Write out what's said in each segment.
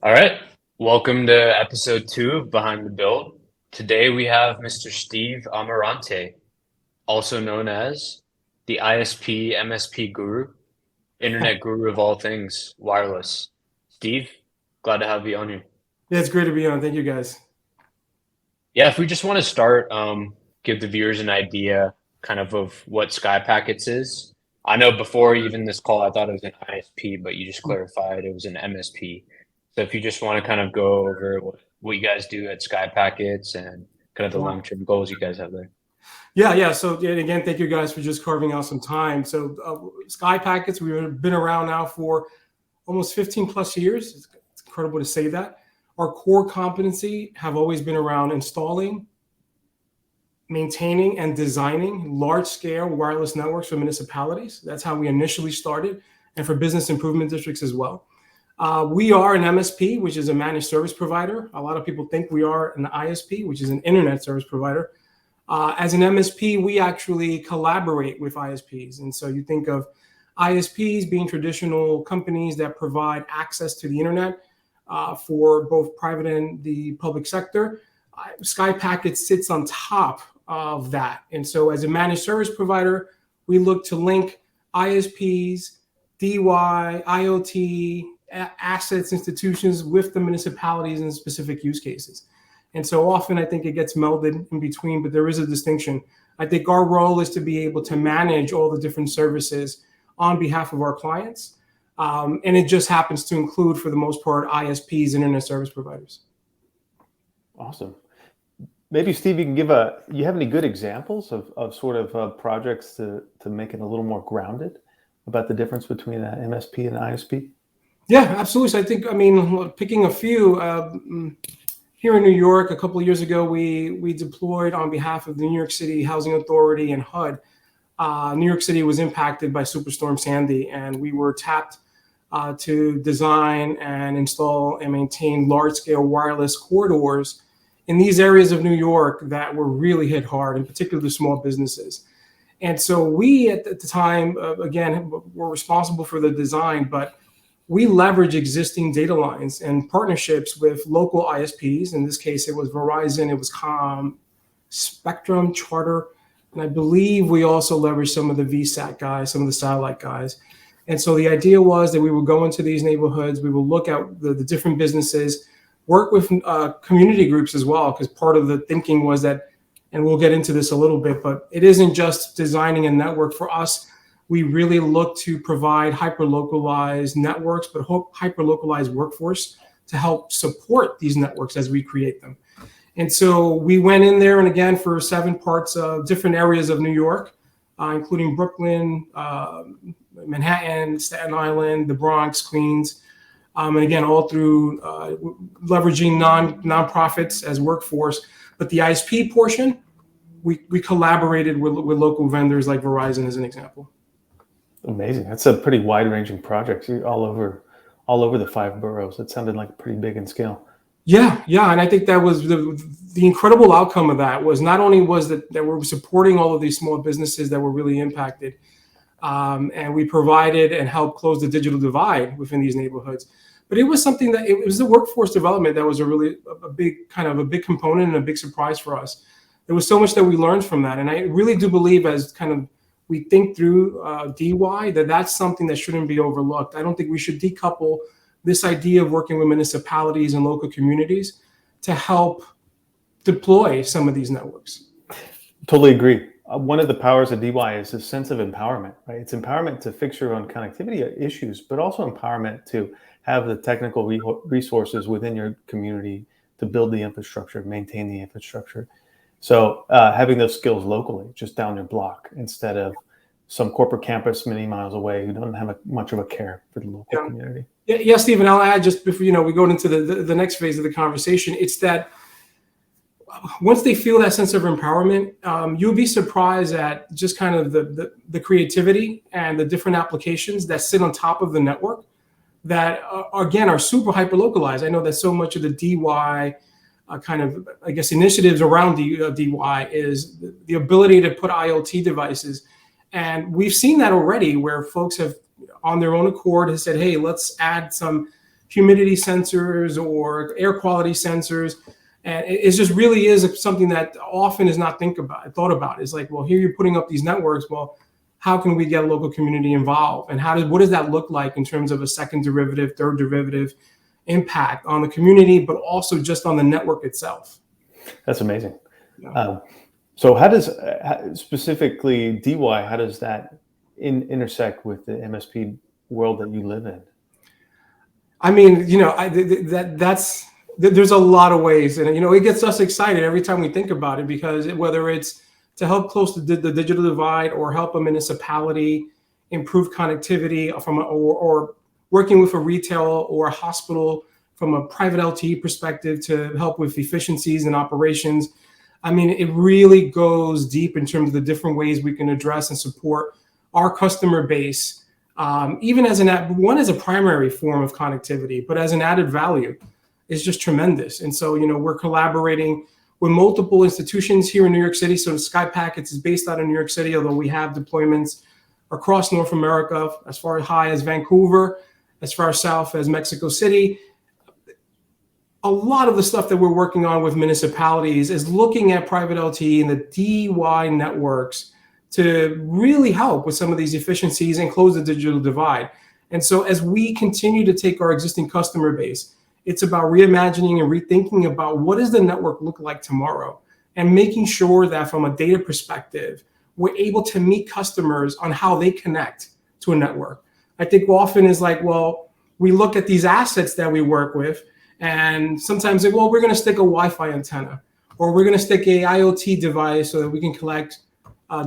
All right. Welcome to episode 2 of Behind the Build. Today we have Mr. Steve Amarante, also known as the ISP MSP guru, internet guru of all things wireless. Steve, glad to have you on here. Yeah, it's great to be on. Thank you, guys. Yeah, if we just want to start, give the viewers an idea kind of what Sky Packets is. I know before even this call, I thought it was an ISP, but you just clarified it was an MSP. So if you just want to kind of go over what you guys do at Sky Packets and kind of the long-term goals you guys have there. Yeah. So again, thank you guys for just carving out some time. So Sky Packets, we've been around now for almost 15 plus years. It's incredible to say that. Our core competency have always been around installing, maintaining, and designing large-scale wireless networks for municipalities. That's how we initially started, and for business improvement districts as well. We are an MSP, which is a managed service provider. A lot of people think we are an ISP, which is an internet service provider. As an MSP, we actually collaborate with ISPs. And so you think of ISPs being traditional companies that provide access to the internet for both private and the public sector. Sky Packets sits on top of that. And so as a managed service provider, we look to link ISPs, DeWi, IoT, assets, institutions with the municipalities in specific use cases. And so often I think it gets melded in between, but there is a distinction. I think our role is to be able to manage all the different services on behalf of our clients. And it just happens to include, for the most part, ISPs, internet service providers. Awesome. Maybe, Steve, you have any good examples of sort of projects to make it a little more grounded about the difference between an MSP and an ISP? Yeah, absolutely. So I think, picking a few, here in New York, a couple of years ago, we deployed on behalf of the New York City Housing Authority and HUD. New York City was impacted by Superstorm Sandy, and we were tapped to design and install and maintain large-scale wireless corridors in these areas of New York that were really hit hard, in particular the small businesses. And so we, at the time, again, were responsible for the design, but we leverage existing data lines and partnerships with local ISPs. In this case, it was Verizon, it was Spectrum, Charter, and I believe we also leveraged some of the VSAT guys, some of the satellite guys. And so the idea was that we would go into these neighborhoods, we would look at the different businesses, work with community groups as well, because part of the thinking was that, and we'll get into this a little bit, but it isn't just designing a network for us. We really look to provide hyper-localized networks, but hyper-localized workforce to help support these networks as we create them. And so we went in there, and again, for 7 parts of different areas of New York, including Brooklyn, Manhattan, Staten Island, the Bronx, Queens, and again, all through leveraging nonprofits as workforce. But the ISP portion, we collaborated with local vendors like Verizon as an example. Amazing. That's a pretty wide-ranging project. You're all over the 5 boroughs. It sounded like pretty big in scale. Yeah, and I think that was the incredible outcome of that was not only was that we're supporting all of these small businesses that were really impacted, and we provided and helped close the digital divide within these neighborhoods, but it was something that it was the workforce development that was a big component and a big surprise for us. There was so much that we learned from that, and I really do believe as kind of we think through DeWi, that's something that shouldn't be overlooked. I don't think we should decouple this idea of working with municipalities and local communities to help deploy some of these networks. Totally agree. One of the powers of DeWi is a sense of empowerment, right? It's empowerment to fix your own connectivity issues, but also empowerment to have the technical resources within your community to build the infrastructure, maintain the infrastructure. So having those skills locally, just down your block, instead of some corporate campus many miles away who don't have much of a care for the local community. Yeah, Stephen, I'll add just before we go into the next phase of the conversation, it's that once they feel that sense of empowerment, you'll be surprised at just kind of the creativity and the different applications that sit on top of the network that, again, are super hyper-localized. I know that so much of the DeWi initiatives around DeWi is the ability to put IoT devices. And we've seen that already where folks have, on their own accord, has said, hey, let's add some humidity sensors or air quality sensors. And it just really is something that often is not thought about. It's like, well, here you're putting up these networks. Well, how can we get a local community involved? And what does that look like in terms of a second derivative, third derivative impact on the community, but also just on the network itself? That's amazing. Yeah. So how does, specifically DeWi, how does that intersect with the MSP world that you live in? I mean, there's a lot of ways, and it gets us excited every time we think about it, because whether it's to help close the digital divide or help a municipality improve connectivity or working with a retail or a hospital from a private LTE perspective to help with efficiencies and operations. I mean, it really goes deep in terms of the different ways we can address and support our customer base, even as one as a primary form of connectivity, but as an added value is just tremendous. And so, we're collaborating with multiple institutions here in New York City. So Sky Packets is based out of New York City, although we have deployments across North America, as far high as Vancouver, as far south as Mexico City. A lot of the stuff that we're working on with municipalities is looking at private LTE and the DeWi networks to really help with some of these efficiencies and close the digital divide. And so as we continue to take our existing customer base, it's about reimagining and rethinking about what does the network look like tomorrow, and making sure that from a data perspective, we're able to meet customers on how they connect to a network. I think often is like, well, we look at these assets that we work with, and sometimes like, well, we're going to stick a Wi-Fi antenna, or we're going to stick a IoT device so that we can collect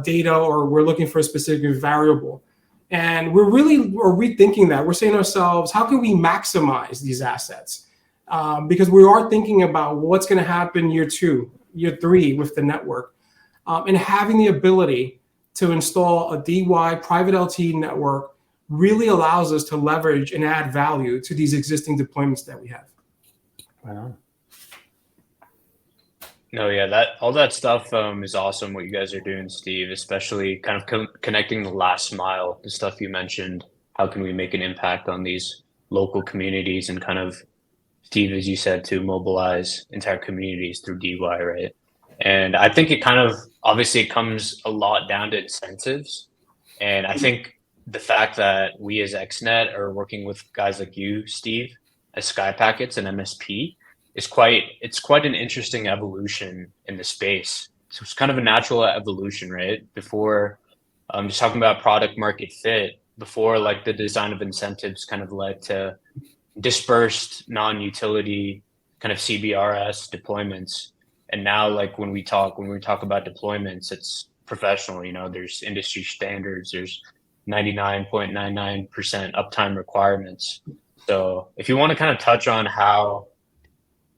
data, or we're looking for a specific variable. And we're rethinking that. We're saying to ourselves, how can we maximize these assets? Because we are thinking about what's going to happen year 2, year 3 with the network, and having the ability to install a DeWi private LTE network really allows us to leverage and add value to these existing deployments that we have. Right on. No, yeah, all that stuff is awesome what you guys are doing, Steve, especially kind of connecting the last mile, the stuff you mentioned. How can we make an impact on these local communities, and kind of, Steve, as you said, to mobilize entire communities through DeWi, right? And I think it kind of, obviously it comes a lot down to incentives. And I think the fact that we as XNET are working with guys like you, Steve, as Sky Packets and MSP, it's quite an interesting evolution in the space. So it's kind of a natural evolution, right? Before, just talking about product market fit, before like the design of incentives kind of led to dispersed non-utility kind of CBRS deployments. And now like when we talk about deployments, it's professional, there's industry standards, there's 99.99% uptime requirements. So if you want to kind of touch on how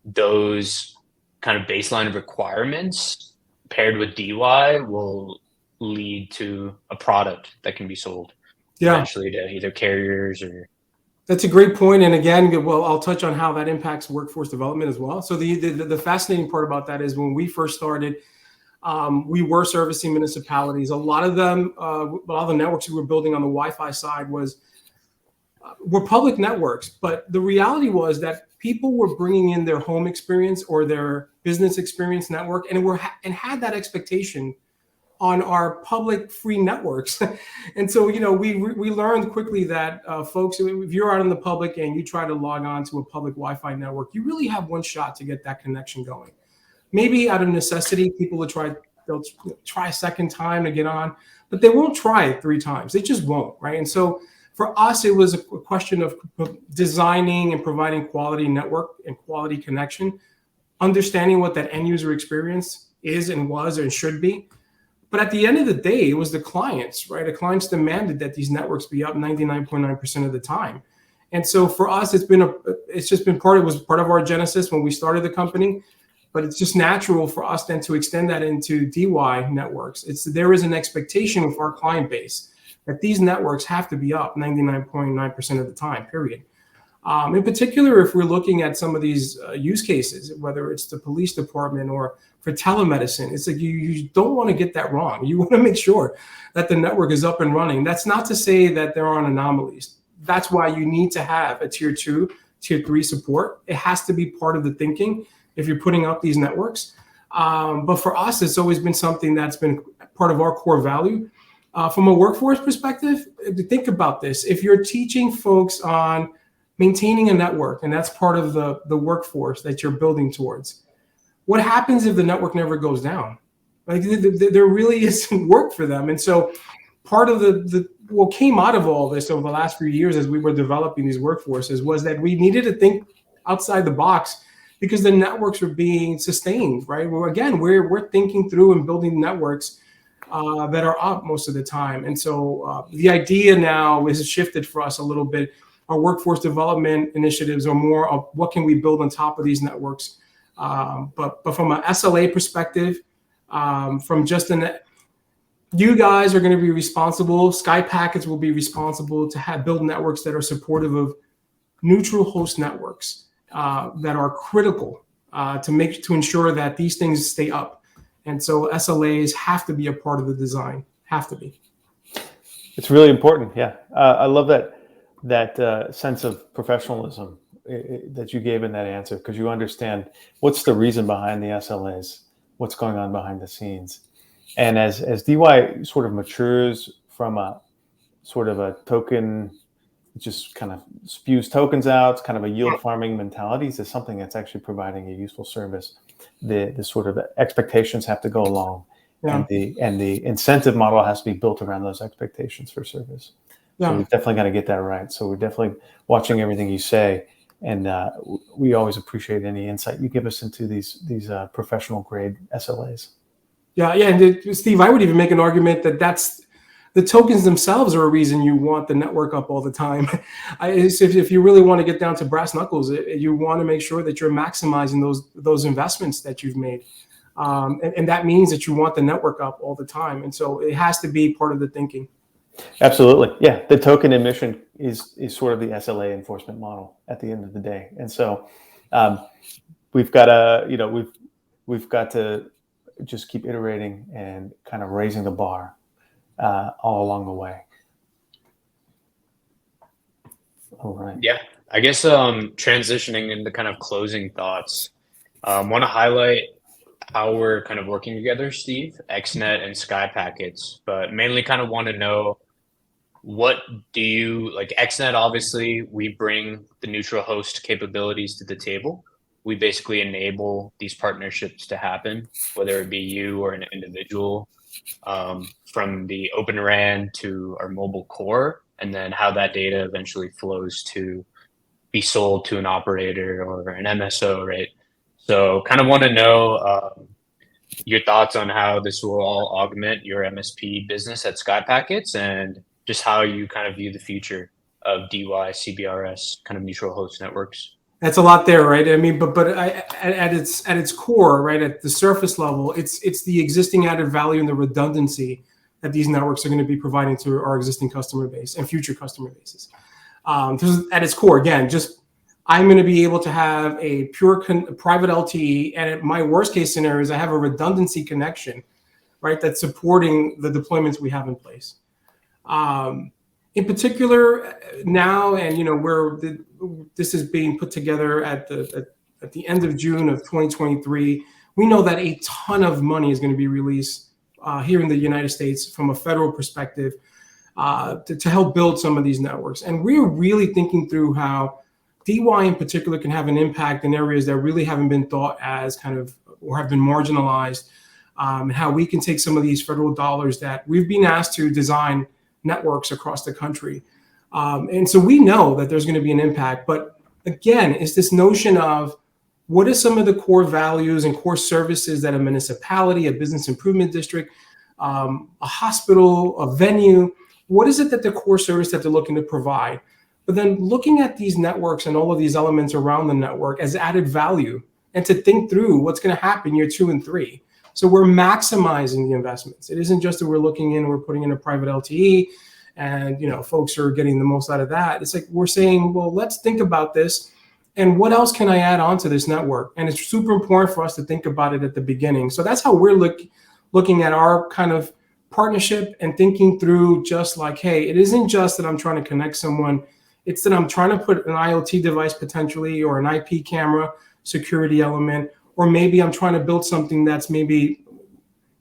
those kind of baseline requirements paired with DeWi will lead to a product that can be sold eventually to either carriers or. That's a great point. And again, well, I'll touch on how that impacts workforce development as well. So the fascinating part about that is when we first started, we were servicing municipalities. A lot of them, a lot of the networks we were building on the Wi-Fi side were public networks. But the reality was that people were bringing in their home experience or their business experience network, and had that expectation on our public free networks. And so, we learned quickly that folks, if you're out in the public and you try to log on to a public Wi-Fi network, you really have one shot to get that connection going. Maybe out of necessity, people they'll try a second time to get on, but they won't try it 3 times. They just won't, right? And so for us, it was a question of designing and providing quality network and quality connection, understanding what that end user experience is and was and should be. But at the end of the day, it was the clients, right? The clients demanded that these networks be up 99.9% of the time. And so for us, it was part of our genesis when we started the company, but it's just natural for us then to extend that into DeWi networks. There is an expectation of our client base that these networks have to be up 99.9% of the time, period. In particular, if we're looking at some of these use cases, whether it's the police department or for telemedicine, it's like you don't want to get that wrong. You want to make sure that the network is up and running. That's not to say that there aren't anomalies. That's why you need to have a tier 2, tier 3 support. It has to be part of the thinking if you're putting up these networks. But for us, it's always been something that's been part of our core value. From a workforce perspective, think about this. If you're teaching folks on maintaining a network, and that's part of the workforce that you're building towards, what happens if the network never goes down? Like, there really isn't work for them. And so part of what came out of all this over the last few years as we were developing these workforces was that we needed to think outside the box, because the networks are being sustained, right? Well, again, we're thinking through and building networks that are up most of the time. And so the idea now is shifted for us a little bit. Our workforce development initiatives are more of what can we build on top of these networks. But from an SLA perspective, from just you guys are going to be responsible. Sky Packets will be responsible to build networks that are supportive of neutral host networks that are critical to ensure that these things stay up. And so SLAs have to be a part of the design. Have to be. It's really important. Yeah, I love that sense of professionalism that you gave in that answer, because you understand what's the reason behind the SLAs, what's going on behind the scenes. And as DeWi sort of matures from a sort of a token, it just kind of spews tokens out, it's kind of a yield farming mentality, to something that's actually providing a useful service. The sort of expectations have to go along, and the incentive model has to be built around those expectations for service. So we've definitely got to get that right. So we're definitely watching everything you say, and we always appreciate any insight you give us into these professional grade SLAs. Yeah, and Steve, I would even make an argument that the tokens themselves are a reason you want the network up all the time. If you really want to get down to brass knuckles, you want to make sure that you're maximizing those investments that you've made. And that means that you want the network up all the time. And so it has to be part of the thinking. Absolutely. Yeah. The token emission is sort of the SLA enforcement model at the end of the day. And so we've got to just keep iterating and kind of raising the bar all along the way. All right. Yeah, I guess transitioning into kind of closing thoughts, want to highlight how we're kind of working together, Steve, XNET and Sky Packets, but mainly kind of want to know, what do you like? XNET, obviously, we bring the neutral host capabilities to the table. We basically enable these partnerships to happen, whether it be you or an individual, from the Open RAN to our mobile core, and then how that data eventually flows to be sold to an operator or an MSO, right? So kind of want to know your thoughts on how this will all augment your MSP business at Sky Packets, and just how you kind of view the future of DeWi, CBRS, kind of neutral host networks. That's a lot there, right? I mean, but at its core, right, at the surface level, it's the existing added value and the redundancy that these networks are going to be providing to our existing customer base and future customer bases. At its core, again, just I'm going to be able to have a pure private LTE, and my worst case scenario is I have a redundancy connection, right, that's supporting the deployments we have in place. In particular, now, and where this is being put together at the end of June of 2023, we know that a ton of money is going to be released here in the United States from a federal perspective to help build some of these networks. And we're really thinking through how DeWi in particular can have an impact in areas that really haven't been thought as kind of, or have been marginalized, and how we can take some of these federal dollars that we've been asked to design networks across the country. And so we know that there's going to be an impact. But again, it's this notion of what are some of the core values and core services that a municipality, a business improvement district, a hospital, a venue, what is it that the core service that they're looking to provide? But then looking at these networks and all of these elements around the network as added value, and to think through what's going to happen year 2 and 3. So we're maximizing the investments. It isn't just that we're we're putting in a private LTE and folks are getting the most out of that. It's like we're saying, well, let's think about this, and what else can I add on to this network? And it's super important for us to think about it at the beginning. So that's how we're looking at our kind of partnership and thinking through, just like, hey, it isn't just that I'm trying to connect someone It's that I'm trying to put an IoT device potentially, or an IP camera security element, or maybe I'm trying to build something that's maybe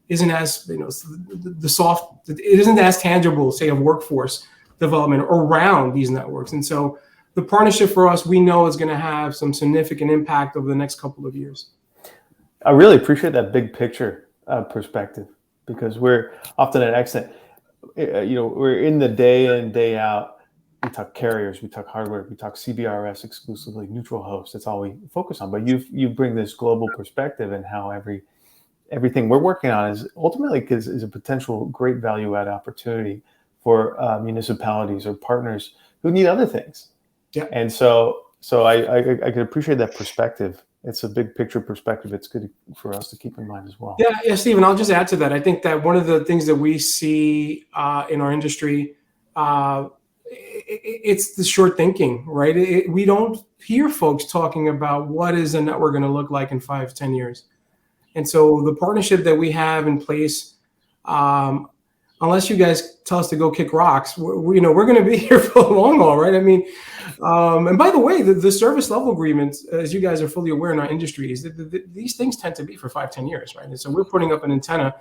isn't as, the soft, it isn't as tangible, say, of workforce development around these networks. And so the partnership for us, we know, is going to have some significant impact over the next couple of years. I really appreciate that big picture perspective, because we're often at XNET, we're in the day in, day out. We talk carriers, we talk hardware, we talk CBRS exclusively, neutral host. That's all we focus on. But you bring this global perspective, and how everything we're working on is ultimately is a potential great value add opportunity for municipalities or partners who need other things. Yeah. And so I could appreciate that perspective. It's a big picture perspective. It's good for us to keep in mind as well. Yeah, Stephen, I'll just add to that. I think that one of the things that we see in our industry, it's the short thinking, right? We don't hear folks talking about what is a network going to look like in 5-10 years. And so the partnership that we have in place, unless you guys tell us to go kick rocks, we're going to be here for the long haul, right? I mean, and by the way, the service level agreements, as you guys are fully aware in our industries, these things tend to be for 5-10 years, right? And so we're putting up an antenna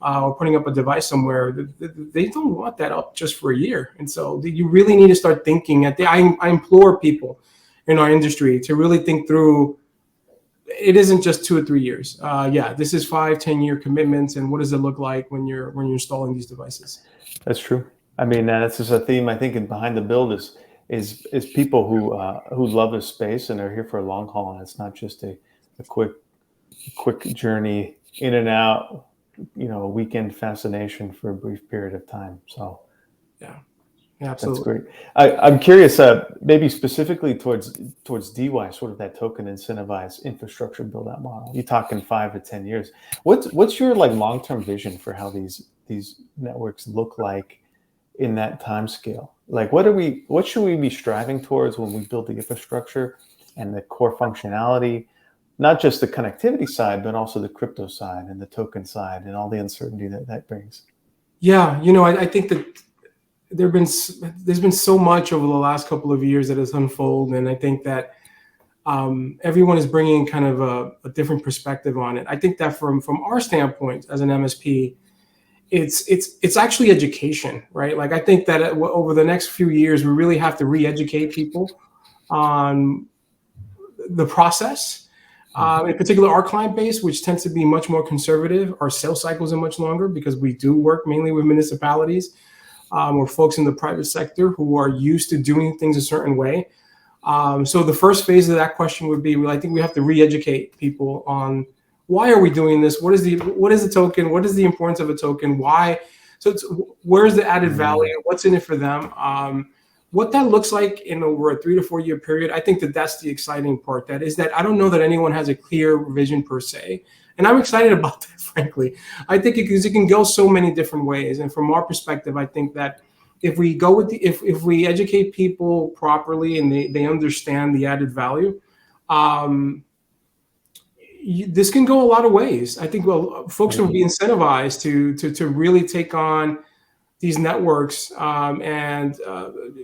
or putting up a device somewhere. They don't want that up just for a year. And so you really need to start thinking I implore people in our industry to really think through. It isn't just 2 or 3 years. This is 5-10 year commitments. And what does it look like when you're installing these devices? That's true. I mean, that's just a theme, I think, behind the build is people who love this space and are here for a long haul. And it's not just a quick journey in and out, a weekend fascination for a brief period of time. So yeah, absolutely. That's great. I'm curious, maybe specifically towards DeWi, sort of that token incentivized infrastructure build out model. You're talking 5 to 10 years. What's your long-term vision for how these networks look like in that time scale? Like, what should we be striving towards when we build the infrastructure and the core functionality, not just the connectivity side, but also the crypto side and the token side and all the uncertainty that brings? Yeah, I think that there's been so much over the last couple of years that has unfolded, and I think that everyone is bringing kind of a different perspective on it. I think that from our standpoint as an MSP, it's actually education, right? Like, I think that over the next few years, we really have to re-educate people on the process. In particular, our client base, which tends to be much more conservative, our sales cycles are much longer because we do work mainly with municipalities or folks in the private sector who are used to doing things a certain way. So the first phase of that question would be, I think we have to re-educate people on why are we doing this? What is the token? What is the importance of a token? Why? So where's the added value? What's in it for them? What that looks like in over a 3 to 4 year period, I think that's the exciting part. That is that I don't know that anyone has a clear vision per se. And I'm excited about that, frankly. I think it can go so many different ways. And from our perspective, I think that if we go with if we educate people properly and they understand the added value, this can go a lot of ways. I think folks will be incentivized to really take on these networks and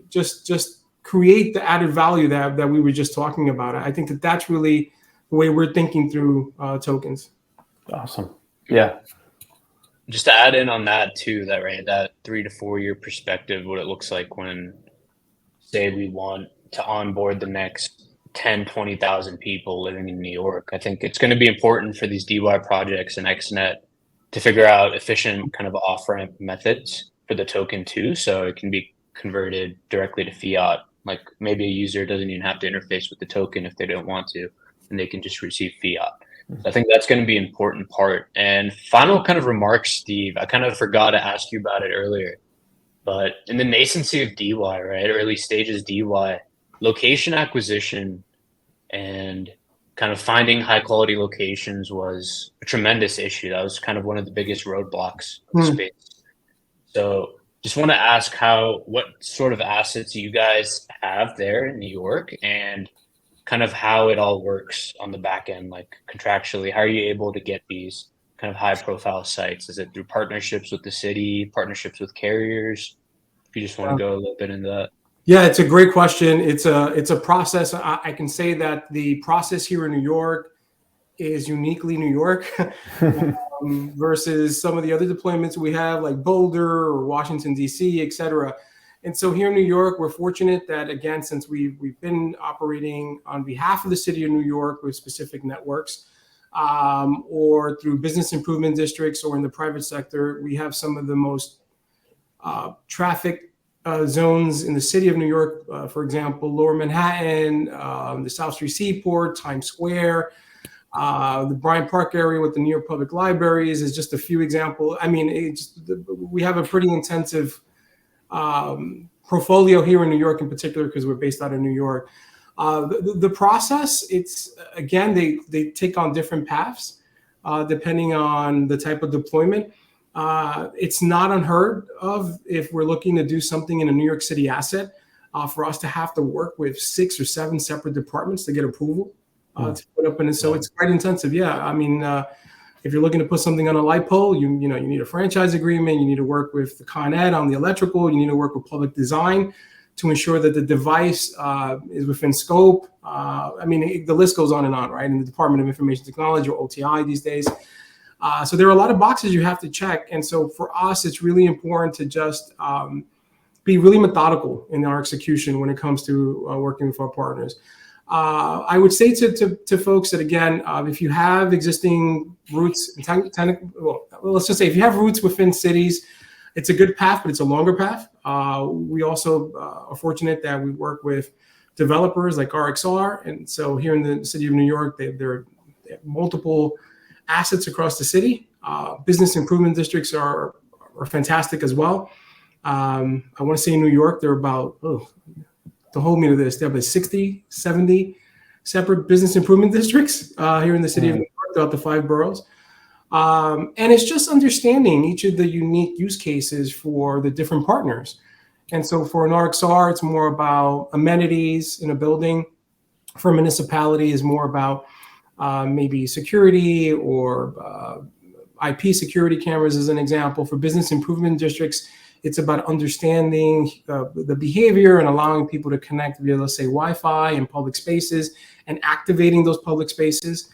just create the added value that we were just talking about. I think that's really the way we're thinking through tokens. Awesome. Yeah. Just to add in on that too, that 3 to 4 year perspective, what it looks like when, say, we want to onboard the next 10, 20,000 people living in New York. I think it's going to be important for these DeWi projects and XNET to figure out efficient kind of off-ramp methods for the token too, so it can be converted directly to fiat. Like, maybe a user doesn't even have to interface with the token if they don't want to, and they can just receive fiat. So I think that's going to be an important part. And final kind of remarks, Steve, I kind of forgot to ask you about it earlier, but in the nascency of DeWi, right, early stages DeWi, location acquisition and kind of finding high quality locations was a tremendous issue. That was kind of one of the biggest roadblocks of the space. So just want to ask what sort of assets you guys have there in New York, and kind of how it all works on the back end, like contractually. How are you able to get these kind of high profile sites? Is it through partnerships with the city, partnerships with carriers? If you just want to go a little bit into that. Yeah, it's a great question. It's a process. I can say that the process here in New York is uniquely New York versus some of the other deployments we have, like Boulder or Washington D.C., et cetera. And so here in New York, we're fortunate that, again, since we've been operating on behalf of the city of New York with specific networks, or through business improvement districts or in the private sector, we have some of the most traffic zones in the city of New York. For example, Lower Manhattan, the South Street Seaport, Times Square, the Bryant Park area with the New York Public Libraries is just a few examples. I mean, we have a pretty intensive portfolio here in New York in particular, because we're based out of New York. The process, it's, again, they take on different paths depending on the type of deployment. It's not unheard of, if we're looking to do something in a New York City asset, for us to have to work with 6 or 7 separate departments to get approval to put up. And so it's quite intensive. Yeah, I mean, if you're looking to put something on a light pole, you need a franchise agreement. You need to work with the Con Ed on the electrical. You need to work with public design to ensure that the device is within scope. I mean, the list goes on, right? In the Department of Information Technology, or OTI these days. So there are a lot of boxes you have to check. And so for us, it's really important to just be really methodical in our execution when it comes to working with our partners. I would say to folks that, again, if you have existing roots, let's just say if you have roots within cities, it's a good path, but it's a longer path. We also are fortunate that we work with developers like RXR. And so here in the city of New York, there are multiple assets across the city. Business improvement districts are fantastic as well. I want to say in New York, there are about, to hold me to this, there are about 60, 70 separate business improvement districts here in the city of New York throughout the 5 boroughs. And it's just understanding each of the unique use cases for the different partners. And so for an RXR, it's more about amenities in a building. For a municipality, is more about maybe security or IP security cameras, as an example. For business improvement districts, it's about understanding the behavior and allowing people to connect via, let's say, Wi-Fi in public spaces and activating those public spaces.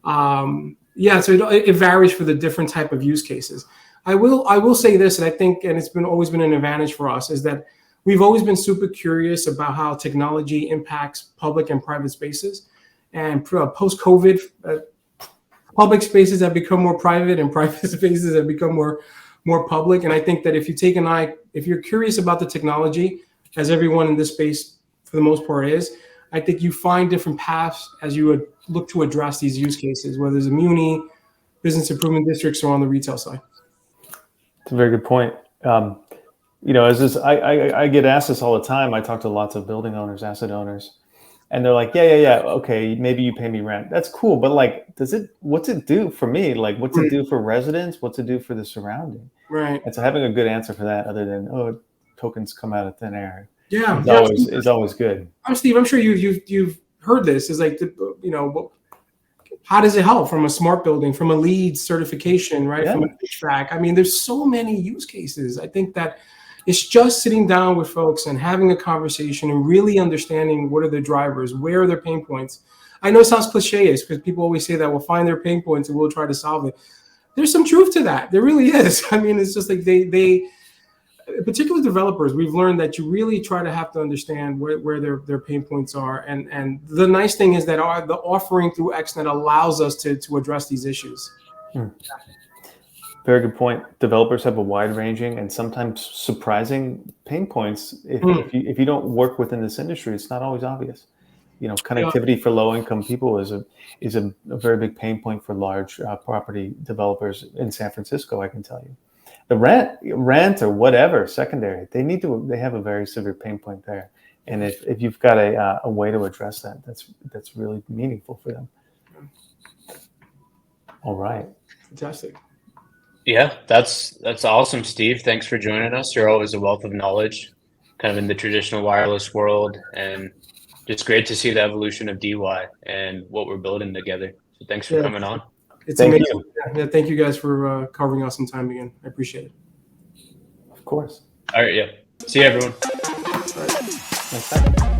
Yeah, so it varies for the different type of use cases. I will say this, and I think, and it's always been an advantage for us, is that we've always been super curious about how technology impacts public and private spaces. And post-COVID, public spaces have become more private, and private spaces have become more public. And I think that if you're curious about the technology, as everyone in this space for the most part is, I think you find different paths as you would look to address these use cases, whether it's a muni, business improvement districts, or on the retail side. It's a very good point. I get asked this all the time. I talk to lots of building owners, asset owners, and they're like, yeah, okay, maybe you pay me rent. That's cool, but like, what's it do for me? Like, what's it do for residents? What's it do for the surrounding? Right. And so having a good answer for that, other than tokens come out of thin air, is always good. Steve, I'm sure you've heard this. Is like, how does it help from a smart building, from a LEED certification, right? Yeah. From a HVAC. I mean, there's so many use cases. I think that it's just sitting down with folks and having a conversation and really understanding what are the drivers, where are their pain points. I know it sounds cliche, because people always say that we'll find their pain points and we'll try to solve it. There's some truth to that. There really is. I mean, it's just like they particularly developers, we've learned that you really try to have to understand where their pain points are. And the nice thing is that the offering through XNET allows us to address these issues. Very good point. Developers have a wide-ranging and sometimes surprising pain points. If you don't work within this industry, it's not always obvious. Connectivity for low-income people is a very big pain point for large property developers in San Francisco. I can tell you, the rent or whatever secondary, they have a very severe pain point there. And if you've got a way to address that, that's really meaningful for them. All right. Fantastic. Yeah, that's awesome, Steve. Thanks for joining us. You're always a wealth of knowledge, kind of in the traditional wireless world, and just great to see the evolution of DeWi and what we're building together. So thanks for coming on. It's amazing. Yeah, thank you guys for carving out some time again. I appreciate it. Of course. All right, yeah. See you, everyone. All right. next time.